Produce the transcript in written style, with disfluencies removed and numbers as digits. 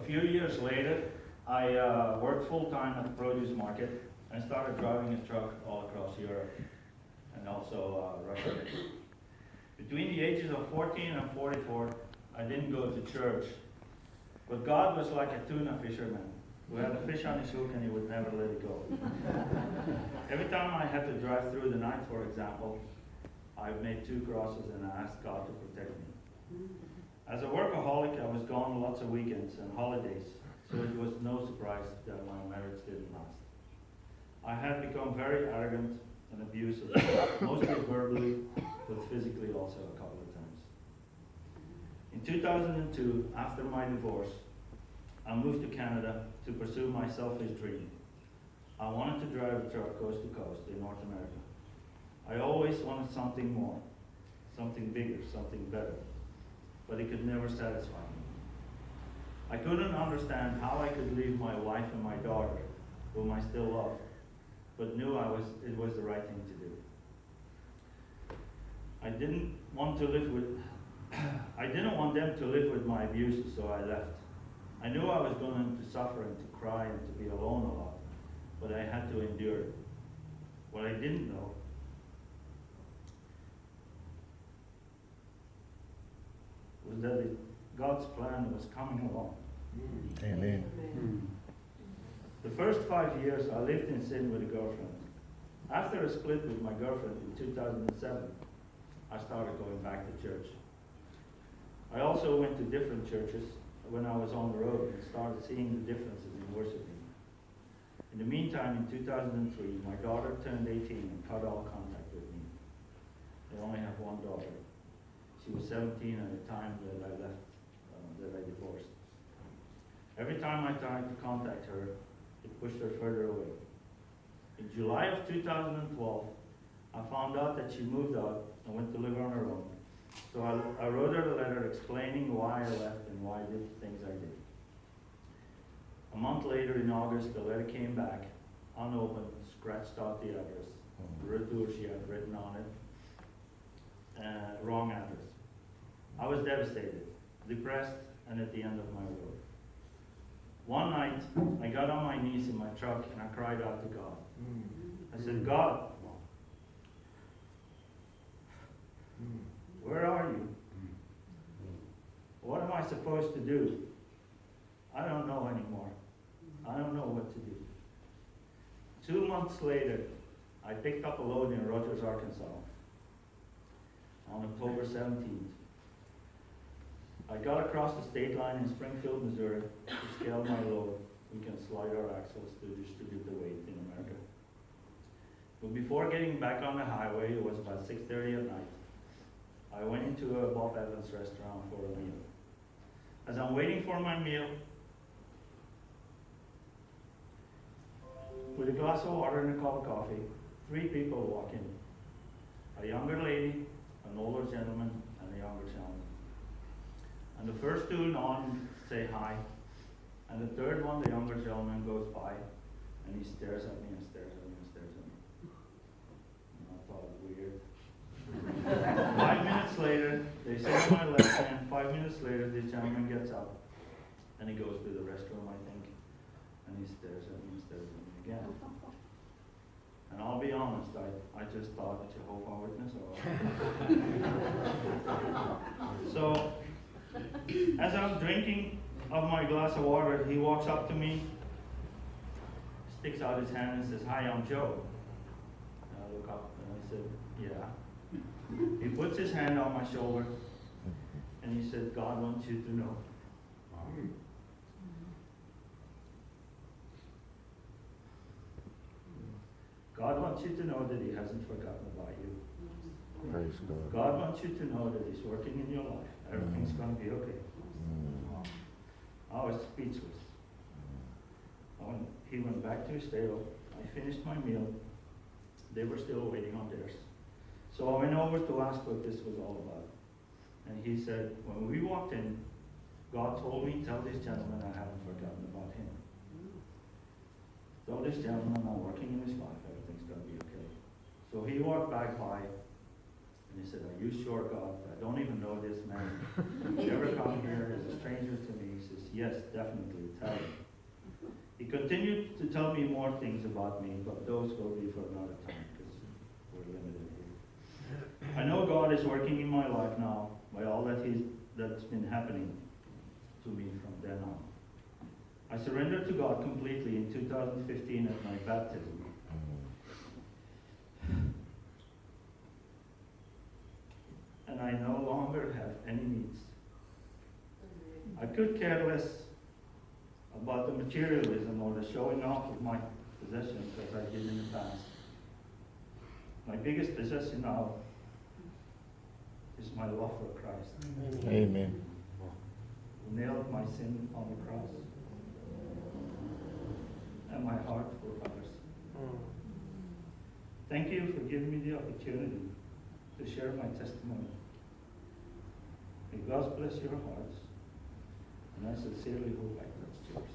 few years later, I worked full-time at the produce market. I started driving a truck all across Europe and also Russia. Between the ages of 14 and 44, I didn't go to church, but God was like a tuna fisherman who had a fish on his hook and he would never let it go. Every time I had to drive through the night, for example, I made 2 crosses and I asked God to protect me. As a workaholic, I was gone lots of weekends and holidays, so it was no surprise that my marriage didn't last. I had become very arrogant and abusive, mostly verbally, but physically also a couple of times. In 2002, after my divorce, I moved to Canada to pursue my selfish dream. I wanted to drive a truck coast to coast in North America. I always wanted something more, something bigger, something better, but it could never satisfy me. I couldn't understand how I could leave my wife and my daughter, whom I still love, but knew it was the right thing to do. I didn't want them to live with my abuse, so I left. I knew I was going to suffer and to cry and to be alone a lot, but I had to endure it. What I didn't know was that God's plan was coming along. Amen. The first 5 years I lived in sin with a girlfriend. After a split with my girlfriend in 2007, I started going back to church. I also went to different churches when I was on the road and started seeing the differences in worshiping. In the meantime, in 2003, my daughter turned 18 and cut all contact with me. I only have one daughter. She was 17 at the time that I left, that I divorced. Every time I tried to contact her, it pushed her further away. In July of 2012, I found out that she moved out and went to live on her own. So I wrote her a letter explaining why I left and why I did the things I did. A month later, in August, the letter came back, unopened, scratched out the address, the retour she had written on it, wrong address. I was devastated, depressed, and at the end of my road. One night, I got on my knees in my truck and I cried out to God. I said, God, where are you? What am I supposed to do? I don't know anymore. I don't know what to do. 2 months later, I picked up a load in Rogers, Arkansas on October 17th. I got across the state line in Springfield, Missouri to scale my load. We can slide our axles to distribute the weight in America. But before getting back on the highway, it was about 6:30 at night. I went into a Bob Evans restaurant for a meal. As I'm waiting for my meal, with a glass of water and a cup of coffee, 3 people walk in. A younger lady, an older gentleman, and a younger gentleman. And the first 2 non say hi, and the third one, the younger gentleman, goes by, and he stares at me and stares at me and stares at me. And I thought it was weird. 5 minutes later, they sit on my left hand. 5 minutes later, this gentleman gets up, and he goes to the restroom, I think, and he stares at me and stares at me again. And I'll be honest, I just thought Jehovah's Witness. So, as I'm drinking of my glass of water, he walks up to me, sticks out his hand and says, "Hi, I'm Joe." And I look up and I said, "Yeah." He puts his hand on my shoulder and he said, "God wants you to know." God wants you to know that He hasn't forgotten about you. Praise God. God wants you to know that He's working in your life. Everything's going to be okay. I was speechless. When he went back to his table, I finished my meal. They were still waiting on theirs. So I went over to ask what this was all about. And he said, when we walked in, God told me, tell this gentleman I haven't forgotten about him. Tell this gentleman I'm working in his life. Everything's going to be okay. So he walked back by and he said, "Are you sure, God? I don't even know this man. He's never come here. He's a stranger to me." He says, "Yes, definitely Italian. He continued to tell me more things about me, but those will be for another time because we're limited here. I know God is working in my life now by all that's been happening to me from then on. I surrendered to God completely in 2015 at my baptism. And I no longer have any needs. I could care less about the materialism or the showing off of my possessions as I did in the past. My biggest possession now is my love for Christ. Amen. Who nailed my sin on the cross. And my heart for others. Thank you for giving me the opportunity to share my testimony. May God bless your hearts, and I sincerely hope I touched yours.